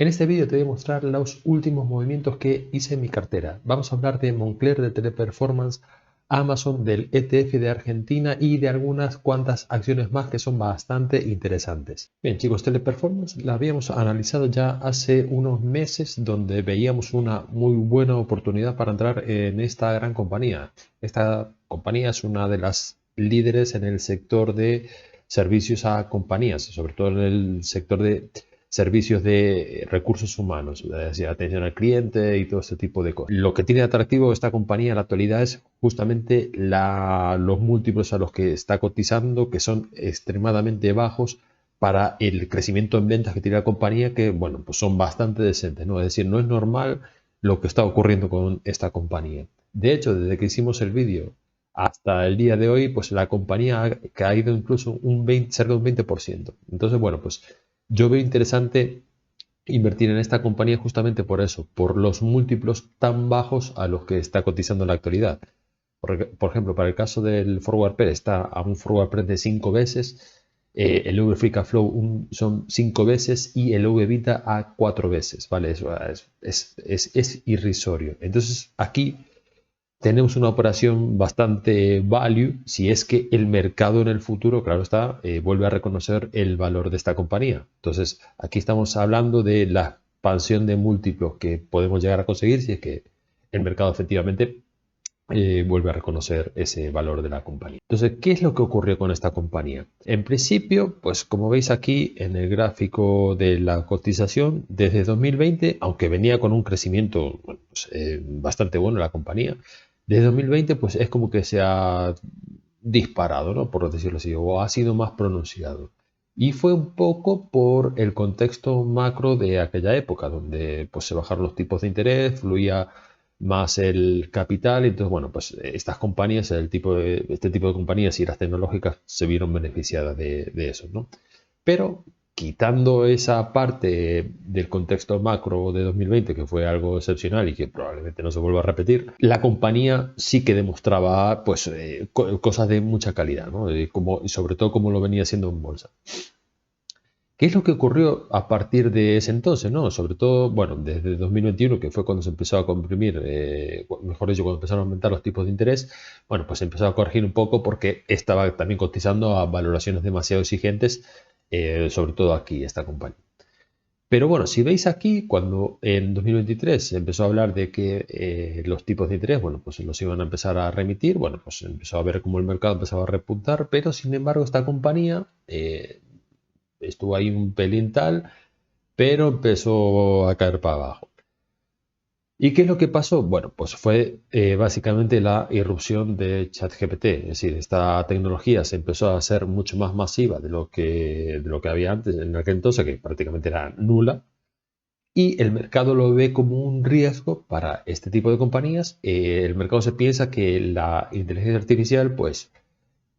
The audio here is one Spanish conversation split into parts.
En este vídeo te voy a mostrar los últimos movimientos que hice en mi cartera. Vamos a hablar de Moncler, de Teleperformance, Amazon, del ETF de Argentina y de algunas cuantas acciones más que son bastante interesantes. Bien chicos, Teleperformance la habíamos analizado ya hace unos meses, donde veíamos una muy buena oportunidad para entrar en esta gran compañía. Esta compañía es una de las líderes en el sector de servicios a compañías, sobre todo en el sector de servicios de recursos humanos, es decir, atención al cliente y todo este tipo de cosas. Lo que tiene de atractivo esta compañía en la actualidad es justamente los múltiplos a los que está cotizando, que son extremadamente bajos para el crecimiento en ventas que tiene la compañía, que bueno, pues son bastante decentes, ¿no? Es decir, no es normal lo que está ocurriendo con esta compañía. De hecho, desde que hicimos el vídeo hasta el día de hoy, pues la compañía ha caído incluso cerca de un 20%. Entonces, bueno, pues yo veo interesante invertir en esta compañía justamente por eso, por los múltiplos tan bajos a los que está cotizando en la actualidad. Por ejemplo, para el caso del forward pair, está a un forward pair de 5 veces, el EV Free Cash Flow son 5 veces y el EV EBITDA a 4 veces, ¿vale? Eso es irrisorio. Entonces, aquí tenemos una operación bastante value si es que el mercado en el futuro, claro está, vuelve a reconocer el valor de esta compañía. Entonces, aquí estamos hablando de la expansión de múltiplos que podemos llegar a conseguir si es que el mercado efectivamente vuelve a reconocer ese valor de la compañía. Entonces, ¿qué es lo que ocurrió con esta compañía? En principio, pues como veis aquí en el gráfico de la cotización, desde 2020, aunque venía con un crecimiento bueno, pues, bastante bueno la compañía, desde 2020 pues es como que se ha disparado, ¿no? Por decirlo así, o ha sido más pronunciado. Y fue un poco por el contexto macro de aquella época, donde pues, se bajaron los tipos de interés, fluía más el capital, y entonces, bueno, pues estas compañías, este tipo de compañías y las tecnológicas se vieron beneficiadas de eso, ¿no? Pero quitando esa parte del contexto macro de 2020, que fue algo excepcional y que probablemente no se vuelva a repetir, la compañía sí que demostraba pues, cosas de mucha calidad, ¿no? Y sobre todo como lo venía haciendo en bolsa. ¿Qué es lo que ocurrió a partir de ese entonces, no? Sobre todo, bueno, desde 2021, que fue cuando se empezó a comprimir, mejor dicho, cuando empezaron a aumentar los tipos de interés, bueno, pues se empezó a corregir un poco porque estaba también cotizando a valoraciones demasiado exigentes, sobre todo aquí, esta compañía. Pero bueno, si veis aquí, cuando en 2023 se empezó a hablar de que los tipos de interés, bueno, pues los iban a empezar a remitir, bueno, pues se empezó a ver cómo el mercado empezaba a repuntar, pero sin embargo esta compañía estuvo ahí un pelín tal, pero empezó a caer para abajo. ¿Y qué es lo que pasó? Bueno, pues fue básicamente la irrupción de ChatGPT, es decir, esta tecnología se empezó a hacer mucho más masiva de lo que había antes, en aquel entonces, que prácticamente era nula, y el mercado lo ve como un riesgo para este tipo de compañías. El mercado se piensa que la inteligencia artificial, pues,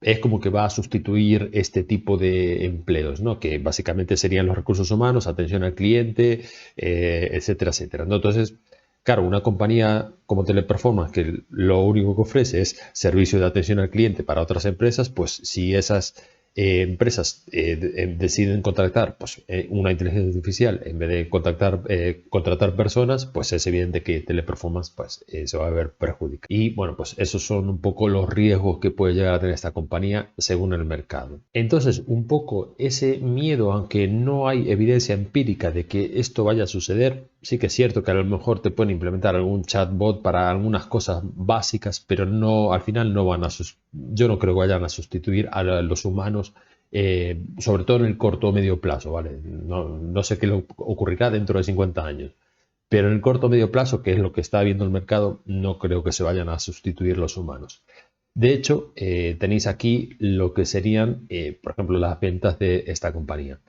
es como que va a sustituir este tipo de empleos, ¿no? Que básicamente serían los recursos humanos, atención al cliente, etcétera, etcétera, ¿no? Entonces, claro, una compañía como Teleperformance, que lo único que ofrece es servicio de atención al cliente para otras empresas, pues si esas empresas deciden contratar pues, una inteligencia artificial en vez de contratar personas, pues es evidente que Teleperformance pues, se va a ver perjudicado. Y bueno, pues esos son un poco los riesgos que puede llegar a tener esta compañía según el mercado. Entonces, un poco ese miedo, aunque no hay evidencia empírica de que esto vaya a suceder, sí que es cierto que a lo mejor te pueden implementar algún chatbot para algunas cosas básicas, pero no, al final no van a yo no creo que vayan a sustituir a los humanos, sobre todo en el corto o medio plazo, ¿vale? No sé qué ocurrirá dentro de 50 años, pero en el corto o medio plazo, que es lo que está viendo el mercado, no creo que se vayan a sustituir los humanos. De hecho, tenéis aquí lo que serían, por ejemplo, las ventas de esta compañía.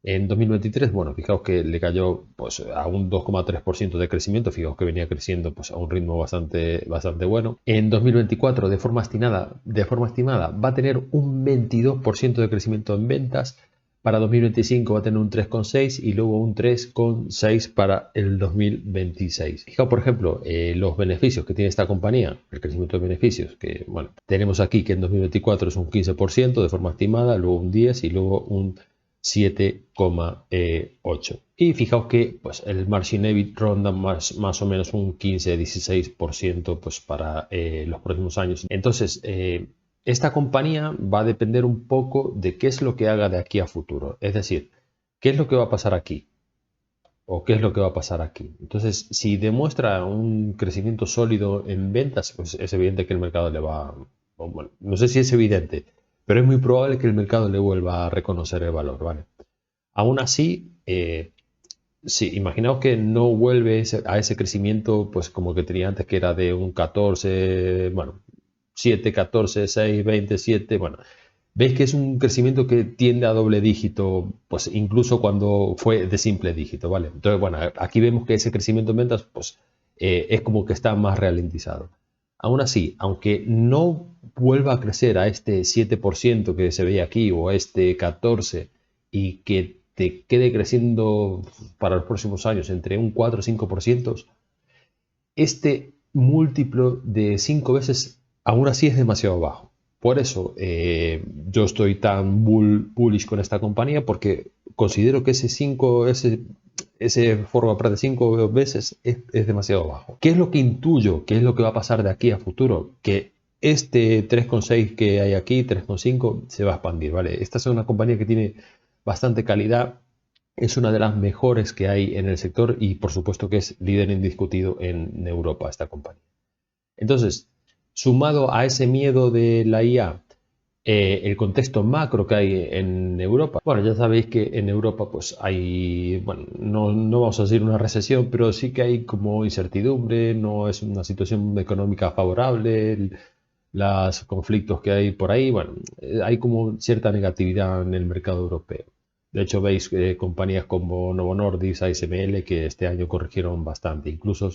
En 2023, bueno, fijaos que le cayó pues, a un 2,3% de crecimiento, fijaos que venía creciendo pues, a un ritmo bastante bueno. En 2024, de forma estimada, va a tener un 22% de crecimiento en ventas. Para 2025 va a tener un 3,6 y luego un 3,6 para el 2026. Fijaos, por ejemplo, los beneficios que tiene esta compañía, el crecimiento de beneficios, que bueno, tenemos aquí que en 2024 es un 15% de forma estimada, luego un 10 y luego un 7,8. Y fijaos que pues, el margin EBIT ronda más o menos un 15-16% pues, para los próximos años. Entonces, esta compañía va a depender un poco de qué es lo que haga de aquí a futuro. Es decir, qué es lo que va a pasar aquí o qué es lo que va a pasar aquí. Entonces, si demuestra un crecimiento sólido en ventas, pues es evidente que el mercado le va, o bueno, no sé si es evidente, pero es muy probable que el mercado le vuelva a reconocer el valor, ¿vale? Aún así, sí, imaginaos que no vuelve a ese crecimiento, pues como que tenía antes, que era de un 14, bueno, 7, 14, 6, 20, 7, bueno, veis que es un crecimiento que tiende a doble dígito, pues incluso cuando fue de simple dígito, ¿vale? Entonces, bueno, aquí vemos que ese crecimiento en ventas, pues es como que está más ralentizado. Aún así, aunque no vuelva a crecer a este 7% que se ve aquí o a este 14% y que te quede creciendo para los próximos años entre un 4 o 5%, este múltiplo de 5 veces aún así es demasiado bajo. Por eso yo estoy tan bullish con esta compañía, porque considero que ese forward price de 5 veces es demasiado bajo. ¿Qué es lo que intuyo? ¿Qué es lo que va a pasar de aquí a futuro? Que este 3,6 que hay aquí, 3,5, se va a expandir, ¿vale? Esta es una compañía que tiene bastante calidad, es una de las mejores que hay en el sector y por supuesto que es líder indiscutido en Europa esta compañía. Entonces, sumado a ese miedo de la IA, el contexto macro que hay en Europa. Bueno, ya sabéis que en Europa pues hay, bueno, no vamos a decir una recesión, pero sí que hay como incertidumbre, no es una situación económica favorable, los conflictos que hay por ahí, bueno, hay como cierta negatividad en el mercado europeo. De hecho, veis compañías como Novo Nordisk, ASML, que este año corrigieron bastante, incluso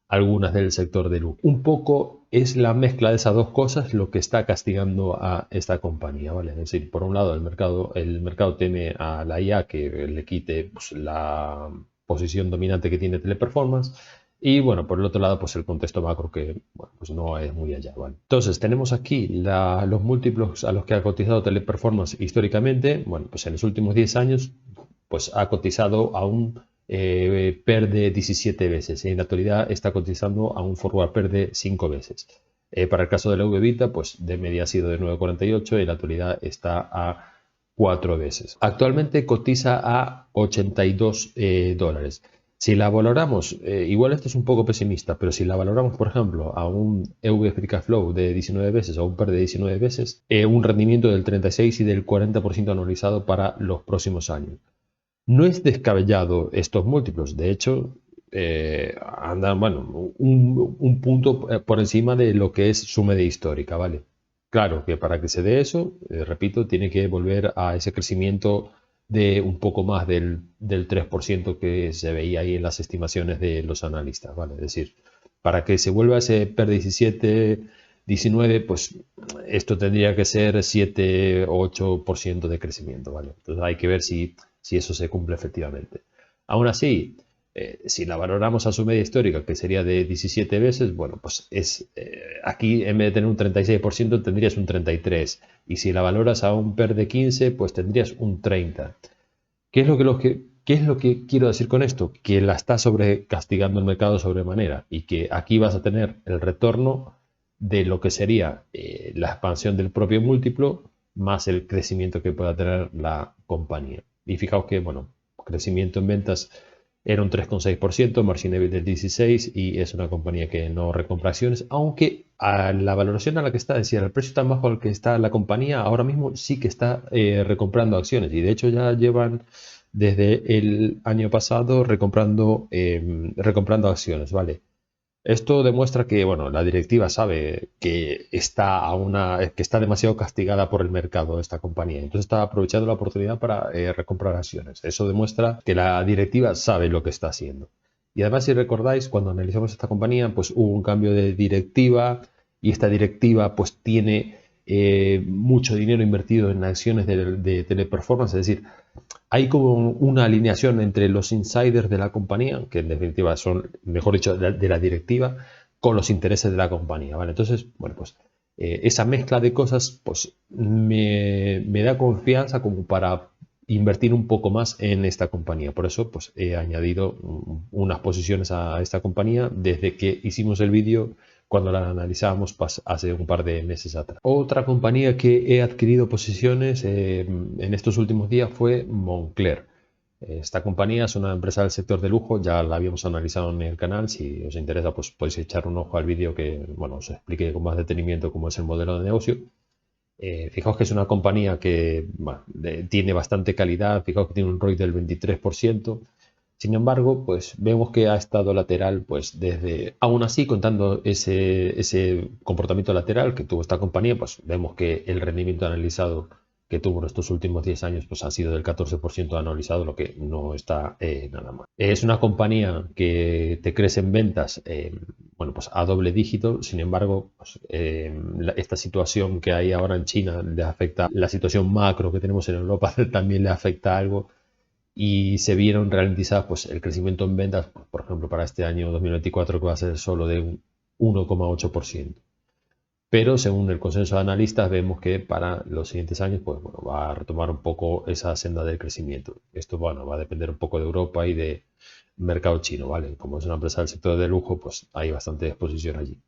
algunas del sector de luz. Un poco es la mezcla de esas dos cosas lo que está castigando a esta compañía, ¿vale? Es decir, por un lado el mercado teme a la IA que le quite pues, la posición dominante que tiene Teleperformance. Y bueno, por el otro lado, pues el contexto macro que bueno, pues no es muy allá, ¿vale? Entonces, tenemos aquí los múltiplos a los que ha cotizado Teleperformance históricamente. Bueno, pues en los últimos 10 años, pues ha cotizado a un PER de 17 veces. En la actualidad está cotizando a un forward PER de 5 veces. Para el caso de la VBITA, pues de media ha sido de 9,48 y en la actualidad está a 4 veces. Actualmente cotiza a 82 dólares. Si la valoramos, igual esto es un poco pesimista, pero si la valoramos, por ejemplo, a un EV Free Cash Flow de 19 veces o un PER de 19 veces, un rendimiento del 36 y del 40% anualizado para los próximos años. No es descabellado estos múltiplos, de hecho, andan, bueno, un punto por encima de lo que es su media histórica, ¿vale? Claro que para que se dé eso, repito, tiene que volver a ese crecimiento de un poco más del 3% que se veía ahí en las estimaciones de los analistas, ¿vale? Es decir, para que se vuelva a ese PER 17, 19, pues esto tendría que ser 7 o 8% de crecimiento, ¿vale? Entonces hay que ver si eso se cumple efectivamente. Aún así, si la valoramos a su media histórica, que sería de 17 veces, bueno, pues aquí en vez de tener un 36% tendrías un 33%. Y si la valoras a un PER de 15, pues tendrías un 30%. ¿Qué es lo que quiero decir con esto? Que la está sobrecastigando el mercado sobremanera y que aquí vas a tener el retorno de lo que sería la expansión del propio múltiplo más el crecimiento que pueda tener la compañía. Y fijaos que, bueno, crecimiento en ventas era un 3,6%, margin EBIT del 16% y es una compañía que no recompra acciones, aunque a la valoración a la que está, es decir, al precio tan bajo al que está la compañía, ahora mismo sí que está recomprando acciones y de hecho ya llevan desde el año pasado recomprando acciones, ¿vale? Esto demuestra que, bueno, la directiva sabe que que está demasiado castigada por el mercado esta compañía. Entonces está aprovechando la oportunidad para recomprar acciones. Eso demuestra que la directiva sabe lo que está haciendo. Y además, si recordáis, cuando analizamos esta compañía, pues hubo un cambio de directiva y esta directiva pues tiene mucho dinero invertido en acciones de Teleperformance. Es decir, hay como una alineación entre los insiders de la compañía, que en definitiva son, mejor dicho, de la directiva, con los intereses de la compañía, ¿vale? Entonces, bueno, pues esa mezcla de cosas, pues me da confianza como para invertir un poco más en esta compañía. Por eso pues he añadido unas posiciones a esta compañía desde que hicimos el vídeo cuando la analizábamos hace un par de meses atrás. Otra compañía que he adquirido posiciones en estos últimos días fue Moncler. Esta compañía es una empresa del sector de lujo, ya la habíamos analizado en el canal. Si os interesa, pues podéis echar un ojo al vídeo que, bueno, os explique con más detenimiento cómo es el modelo de negocio. Fijaos que es una compañía que bueno, tiene bastante calidad, fijaos que tiene un ROI del 23%. Sin embargo, pues vemos que ha estado lateral, pues desde, aún así, contando ese comportamiento lateral que tuvo esta compañía, pues vemos que el rendimiento analizado que tuvo en estos últimos 10 años, pues ha sido del 14% anualizado, lo que no está nada mal. Es una compañía que te crece en ventas, bueno, pues a doble dígito. Sin embargo, pues, esta situación que hay ahora en China le afecta, la situación macro que tenemos en Europa también le afecta algo, y se vieron ralentizadas pues el crecimiento en ventas, por ejemplo, para este año 2024, que va a ser solo de un 1,8%. Pero según el consenso de analistas vemos que para los siguientes años pues, bueno, va a retomar un poco esa senda del crecimiento. Esto bueno, va a depender un poco de Europa y de mercado chino, ¿vale? Como es una empresa del sector de lujo, pues hay bastante exposición allí.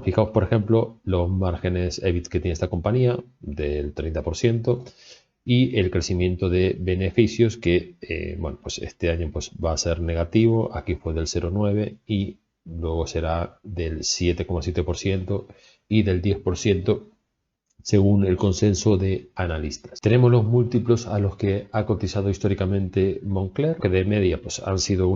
Fijaos, por ejemplo, los márgenes EBIT que tiene esta compañía del 30% y el crecimiento de beneficios que, bueno, pues este año pues, va a ser negativo. Aquí fue del 0,9 y luego será del 7,7% y del 10% según el consenso de analistas. Tenemos los múltiplos a los que ha cotizado históricamente Moncler, que de media pues, han sido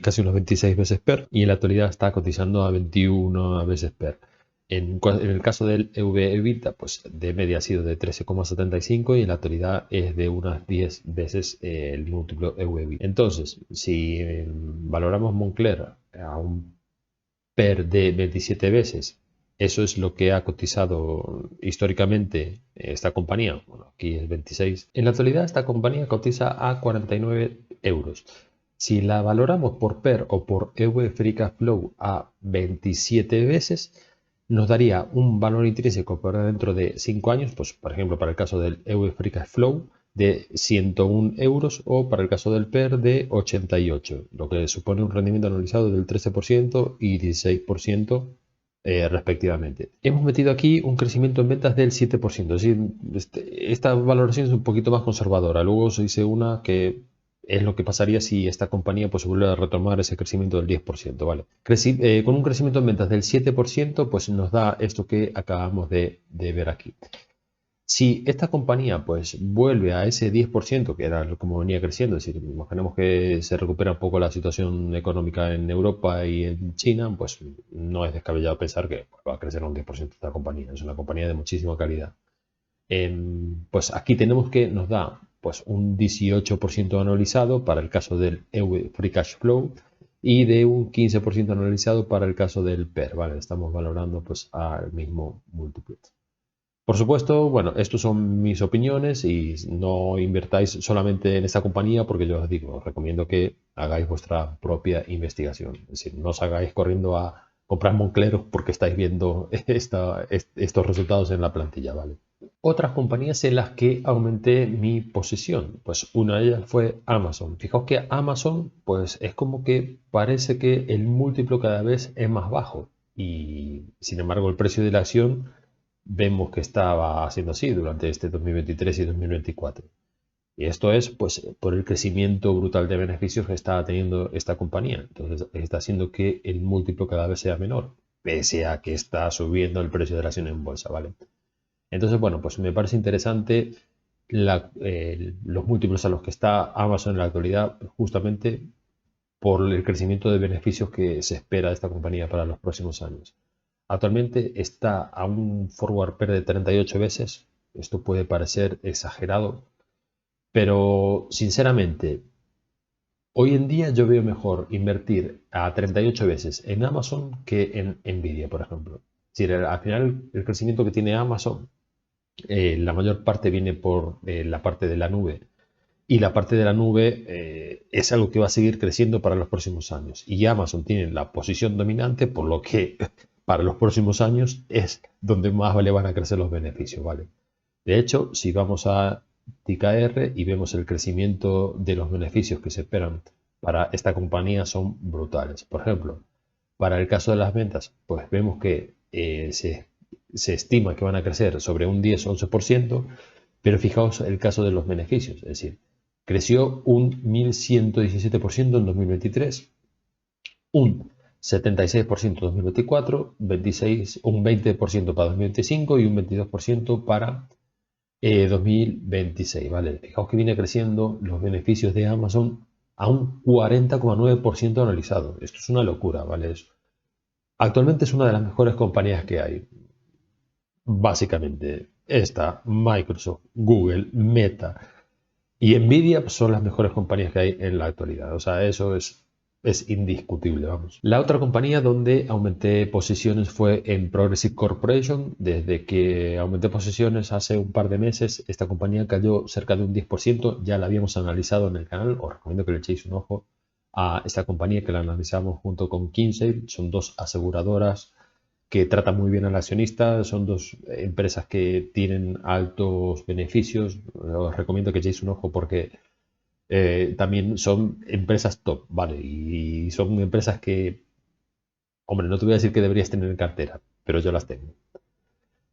casi unas 26 veces PER, y en la actualidad está cotizando a 21 veces PER. En el caso del EV/EBITDA, pues de media ha sido de 13,75 y en la actualidad es de unas 10 veces el múltiplo EV/EBITDA. Entonces, si valoramos Moncler a un PER de 27 veces, eso es lo que ha cotizado históricamente esta compañía. Bueno, aquí es 26. En la actualidad esta compañía cotiza a 49 euros. Si la valoramos por PER o por EV Free Cash Flow a 27 veces, nos daría un valor intrínseco para dentro de 5 años, pues por ejemplo para el caso del EV Free Cash Flow de 101 euros o para el caso del PER de 88, lo que supone un rendimiento anualizado del 13% y 16% respectivamente. Hemos metido aquí un crecimiento en ventas del 7%, es decir, esta valoración es un poquito más conservadora. Luego se dice una que es lo que pasaría si esta compañía pues, vuelve a retomar ese crecimiento del 10%, ¿vale? Con un crecimiento en ventas del 7%, pues nos da esto que acabamos de ver aquí. Si esta compañía pues vuelve a ese 10%, que era como venía creciendo, es decir, imaginemos que se recupera un poco la situación económica en Europa y en China, pues no es descabellado pensar que va a crecer un 10% esta compañía. Es una compañía de muchísima calidad. Pues aquí tenemos que nos da pues un 18% anualizado para el caso del EV Free Cash Flow y de un 15% anualizado para el caso del PER, ¿vale? Estamos valorando pues al mismo múltiplo. Por supuesto, bueno, estos son mis opiniones y no invertáis solamente en esta compañía porque yo os digo, os recomiendo que hagáis vuestra propia investigación. Es decir, no os hagáis corriendo a comprar Moncler porque estáis viendo estos resultados en la plantilla, ¿vale? Otras compañías en las que aumenté mi posición, pues una de ellas fue Amazon. Fijaos que Amazon, pues es como que parece que el múltiplo cada vez es más bajo y sin embargo el precio de la acción vemos que estaba haciendo así durante este 2023 y 2024. Y esto es pues por el crecimiento brutal de beneficios que está teniendo esta compañía. Entonces está haciendo que el múltiplo cada vez sea menor, pese a que está subiendo el precio de la acción en bolsa, ¿vale? Entonces, bueno, pues me parece interesante los múltiplos a los que está Amazon en la actualidad, justamente por el crecimiento de beneficios que se espera de esta compañía para los próximos años. Actualmente está a un forward PER de 38 veces. Esto puede parecer exagerado, pero sinceramente, hoy en día yo veo mejor invertir a 38 veces en Amazon que en Nvidia, por ejemplo. Es decir, al final el crecimiento que tiene Amazon, la mayor parte viene por la parte de la nube. Y la parte de la nube es algo que va a seguir creciendo para los próximos años. Y Amazon tiene la posición dominante, por lo que para los próximos años es donde más le van a crecer los beneficios, ¿vale? De hecho, si vamos a TKR y vemos el crecimiento de los beneficios que se esperan para esta compañía son brutales. Por ejemplo, para el caso de las ventas, pues vemos que se estima que van a crecer sobre un 10-11%, pero fijaos el caso de los beneficios, es decir, creció un 1117% en 2023, un 76% en 2024, un 20% para 2025 y un 22% para 2026, ¿vale? Fijaos que viene creciendo los beneficios de Amazon a un 40,9% analizado. Esto es una locura, ¿vale? Actualmente es una de las mejores compañías que hay. Básicamente, esta, Microsoft, Google, Meta y Nvidia son las mejores compañías que hay en la actualidad. O sea, eso es indiscutible, vamos. La otra compañía donde aumenté posiciones fue en Progressive Corporation. Desde que aumenté posiciones hace un par de meses, esta compañía cayó cerca de un 10%. Ya la habíamos analizado en el canal. Os recomiendo que le echéis un ojo a esta compañía que la analizamos junto con Kinsale. Son dos aseguradoras que tratan muy bien al accionista. Son dos empresas que tienen altos beneficios. Os recomiendo que echéis un ojo porque también son empresas top, ¿vale? Y son empresas que, hombre, no te voy a decir que deberías tener en cartera, pero yo las tengo.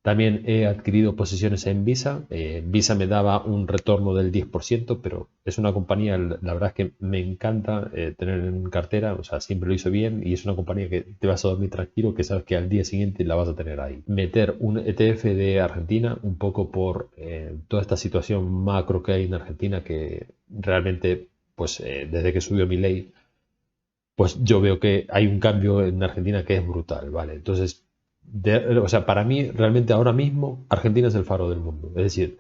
También he adquirido posiciones en Visa. Visa me daba un retorno del 10%, pero es una compañía, la verdad es que me encanta tener en cartera, o sea, siempre lo hizo bien y es una compañía que te vas a dormir tranquilo, que sabes que al día siguiente la vas a tener ahí. Meter un ETF de Argentina, un poco por toda esta situación macro que hay en Argentina, que realmente, pues desde que subió Milei, pues yo veo que hay un cambio en Argentina que es brutal, ¿vale? Entonces, o sea, para mí realmente ahora mismo Argentina es el faro del mundo. Es decir,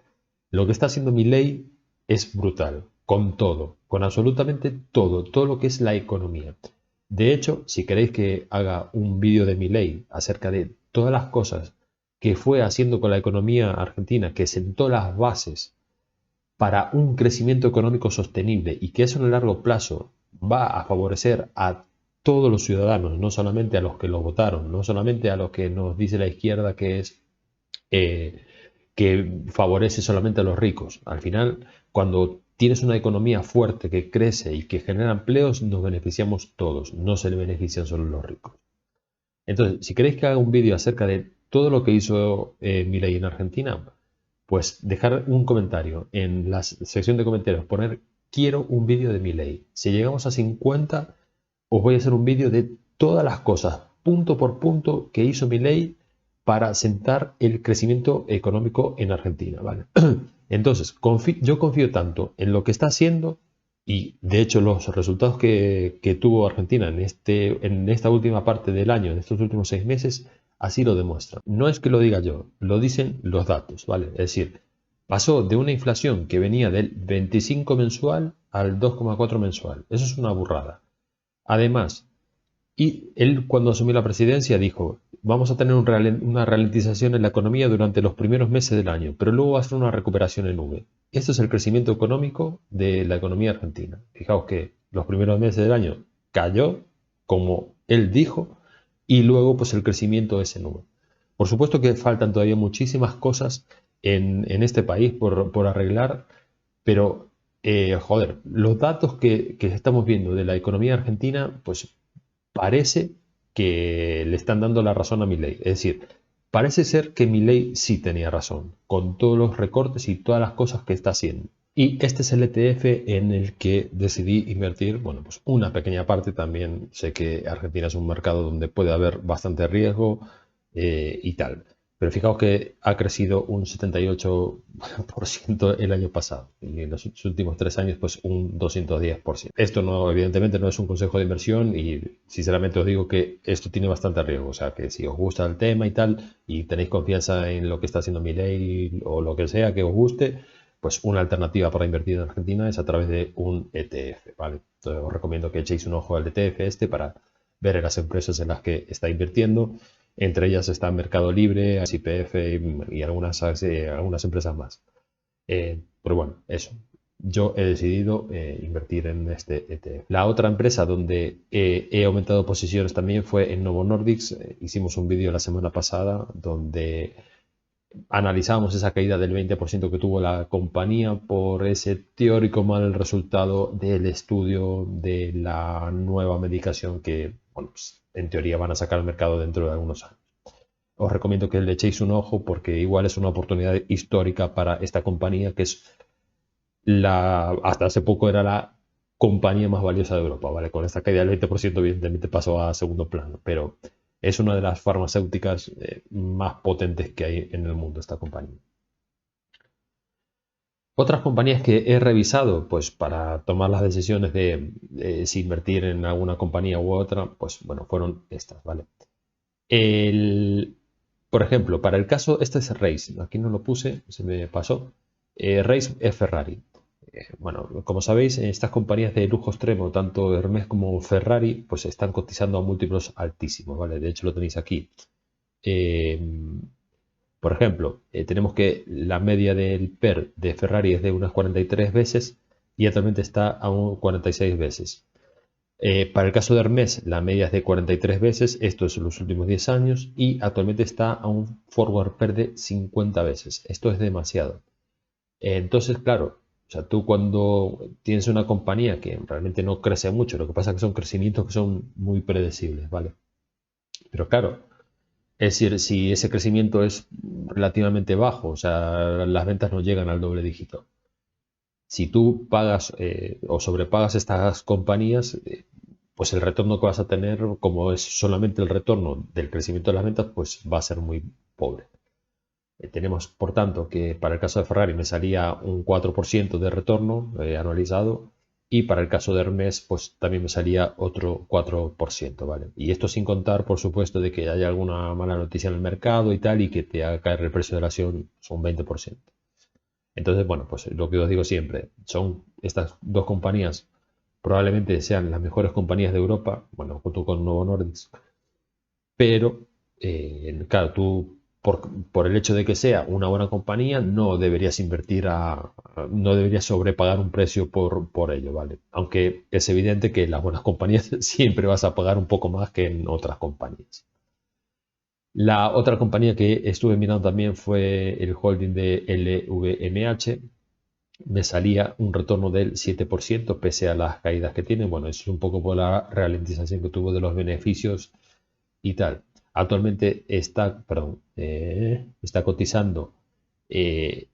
lo que está haciendo Milei es brutal, con todo, con absolutamente todo, todo lo que es la economía. De hecho, si queréis que haga un vídeo de Milei acerca de todas las cosas que fue haciendo con la economía argentina, que sentó las bases para un crecimiento económico sostenible y que eso en el largo plazo va a favorecer a todos los ciudadanos, no solamente a los que lo votaron, no solamente a los que nos dice la izquierda que es que favorece solamente a los ricos. Al final, cuando tienes una economía fuerte que crece y que genera empleos, nos beneficiamos todos, no se le benefician solo los ricos. Entonces, si queréis que haga un vídeo acerca de todo lo que hizo Milei en Argentina, pues dejar un comentario en la sección de comentarios, poner quiero un vídeo de Milei. Si llegamos a 50, os voy a hacer un vídeo de todas las cosas, punto por punto, que hizo Milei para sentar el crecimiento económico en Argentina, ¿vale? Entonces, yo confío tanto en lo que está haciendo y, de hecho, los resultados que tuvo Argentina en esta última parte del año, en estos últimos 6 meses, así lo demuestran. No es que lo diga yo, lo dicen los datos, ¿vale? Es decir, pasó de una inflación que venía del 25 mensual al 2,4 mensual. Eso es una burrada. Además, y él cuando asumió la presidencia dijo, vamos a tener una ralentización en la economía durante los primeros meses del año, pero luego va a ser una recuperación en V. Esto es el crecimiento económico de la economía argentina. Fijaos que los primeros meses del año cayó, como él dijo, y luego pues el crecimiento es en V. Por supuesto que faltan todavía muchísimas cosas en este país por arreglar, pero joder, los datos que estamos viendo de la economía argentina, pues parece que le están dando la razón a Milei. Es decir, parece ser que Milei sí tenía razón, con todos los recortes y todas las cosas que está haciendo. Y este es el ETF en el que decidí invertir, bueno, pues una pequeña parte. También sé que Argentina es un mercado donde puede haber bastante riesgo y tal. Pero fijaos que ha crecido un 78% el año pasado y en los últimos 3 años pues un 210%. Esto no, evidentemente no es un consejo de inversión y sinceramente os digo que esto tiene bastante riesgo. O sea que si os gusta el tema y tal y tenéis confianza en lo que está haciendo Milei o lo que sea que os guste, pues una alternativa para invertir en Argentina es a través de un ETF, ¿vale? Entonces os recomiendo que echéis un ojo al ETF para ver las empresas en las que está invirtiendo. Entre ellas está Mercado Libre, YPF y algunas empresas más. Pero bueno, eso. Yo he decidido invertir en este ETF. La otra empresa donde he aumentado posiciones también fue en Novo Nordisk. Hicimos un vídeo la semana pasada donde Analizamos esa caída del 20% que tuvo la compañía por ese teórico mal resultado del estudio de la nueva medicación que, bueno, pues, en teoría van a sacar al mercado dentro de algunos años. Os recomiendo que le echéis un ojo porque igual es una oportunidad histórica para esta compañía que es hasta hace poco era la compañía más valiosa de Europa, ¿vale? Con esta caída del 20% evidentemente pasó a segundo plano, pero es una de las farmacéuticas más potentes que hay en el mundo esta compañía. Otras compañías que he revisado, pues para tomar las decisiones de si invertir en alguna compañía u otra, pues bueno, fueron estas, ¿vale? Por ejemplo, para el caso, este es Race, aquí no lo puse, se me pasó. Race es Ferrari. Bueno, como sabéis, estas compañías de lujo extremo, tanto Hermès como Ferrari, pues están cotizando a múltiplos altísimos, ¿vale? De hecho, lo tenéis aquí. Eh, por ejemplo, tenemos que la media del PER de Ferrari es de unas 43 veces y actualmente está a un 46 veces. Para el caso de Hermès, la media es de 43 veces, esto es en los últimos 10 años, y actualmente está a un forward PER de 50 veces. Esto es demasiado. Entonces, claro, o sea, tú cuando tienes una compañía que realmente no crece mucho, lo que pasa es que son crecimientos que son muy predecibles, ¿vale? Pero claro, es decir, si ese crecimiento es relativamente bajo, o sea, las ventas no llegan al doble dígito. Si tú pagas o sobrepagas estas compañías, pues el retorno que vas a tener, como es solamente el retorno del crecimiento de las ventas, pues va a ser muy pobre. Tenemos, por tanto, que para el caso de Ferrari me salía un 4% de retorno anualizado y para el caso de Hermès, pues también me salía otro 4%, ¿vale? Y esto sin contar, por supuesto, de que haya alguna mala noticia en el mercado y tal y que te haga caer el precio de la acción un 20%. Entonces, bueno, pues lo que os digo siempre, son estas dos compañías probablemente sean las mejores compañías de Europa, bueno, junto con Novo Nordisk, pero claro, tú por el hecho de que sea una buena compañía no deberías invertir no deberías sobrepagar un precio por ello, ¿vale? Aunque es evidente que en las buenas compañías siempre vas a pagar un poco más que en otras compañías. La otra compañía que estuve mirando también fue el holding de LVMH. Me salía un retorno del 7% pese a las caídas que tiene. Bueno, eso es un poco por la ralentización que tuvo de los beneficios y tal. Actualmente está, perdón, está cotizando eh,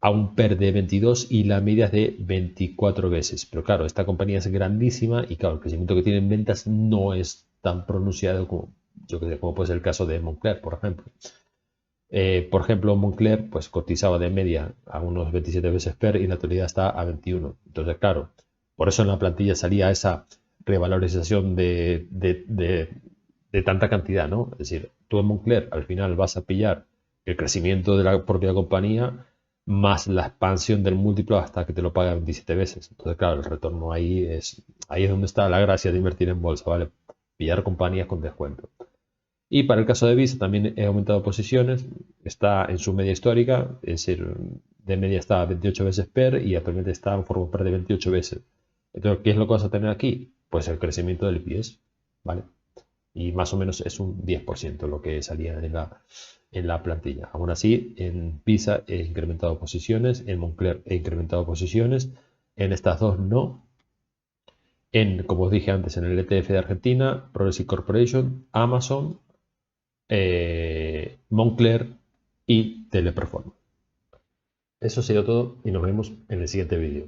a un PER de 22 y la media es de 24 veces. Pero claro, esta compañía es grandísima y claro, el crecimiento que tiene en ventas no es tan pronunciado como, yo que sé, como puede ser el caso de Moncler, por ejemplo. Por ejemplo, Moncler pues cotizaba de media a unos 27 veces PER y en la actualidad está a 21. Entonces, claro, por eso en la plantilla salía esa revalorización de tanta cantidad, ¿no? Es decir, tú en Moncler al final vas a pillar el crecimiento de la propia compañía más la expansión del múltiplo hasta que te lo paga 27 veces. Entonces, claro, el retorno ahí es donde está la gracia de invertir en bolsa, ¿vale? Pillar compañías con descuento. Y para el caso de Visa también he aumentado posiciones, está en su media histórica, es decir, de media está a 28 veces PER y actualmente está en forma PER de 28 veces. Entonces, ¿qué es lo que vas a tener aquí? Pues el crecimiento del IPS, ¿vale? Y más o menos es un 10% lo que salía en la plantilla. Aún así, en Visa he incrementado posiciones, en Moncler he incrementado posiciones, en estas dos no. Como os dije antes, en el ETF de Argentina, Progressive Corporation, Amazon, Moncler y Teleperformance. Eso ha sido todo y nos vemos en el siguiente vídeo.